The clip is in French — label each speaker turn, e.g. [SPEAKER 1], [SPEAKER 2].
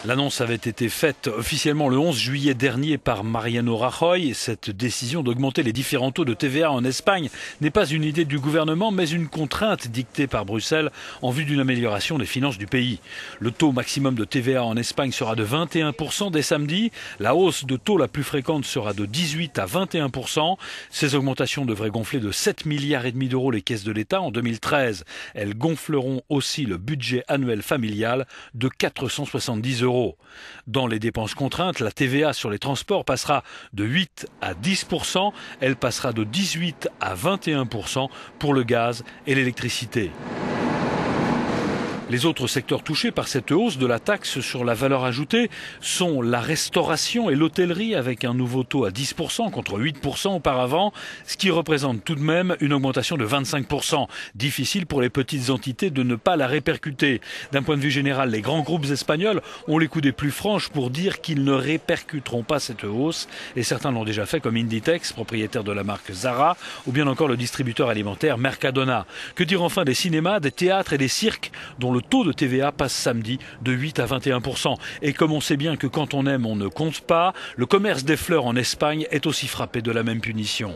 [SPEAKER 1] L'annonce avait été faite officiellement le 11 juillet dernier par Mariano Rajoy. Cette décision d'augmenter les différents taux de TVA en Espagne n'est pas une idée du gouvernement, mais une contrainte dictée par Bruxelles en vue d'une amélioration des finances du pays. Le taux maximum de TVA en Espagne sera de 21% dès samedi. La hausse de taux la plus fréquente sera de 18 à 21%. Ces augmentations devraient gonfler de 7,5 milliards d'euros les caisses de l'État en 2013. Elles gonfleront aussi le budget annuel familial de 470 euros. Dans les dépenses contraintes, la TVA sur les transports passera de 8 à 10%. Elle passera de 18 à 21% pour le gaz et l'électricité. Les autres secteurs touchés par cette hausse de la taxe sur la valeur ajoutée sont la restauration et l'hôtellerie avec un nouveau taux à 10% contre 8% auparavant, ce qui représente tout de même une augmentation de 25%. Difficile pour les petites entités de ne pas la répercuter. D'un point de vue général, les grands groupes espagnols ont les coudées plus franches pour dire qu'ils ne répercuteront pas cette hausse et certains l'ont déjà fait comme Inditex, propriétaire de la marque Zara, ou bien encore le distributeur alimentaire Mercadona. Que dire enfin des cinémas, des théâtres et des cirques dont le taux de TVA passe samedi de 8 à 21%. Et comme on sait bien que quand on aime, on ne compte pas, le commerce des fleurs en Espagne est aussi frappé de la même punition.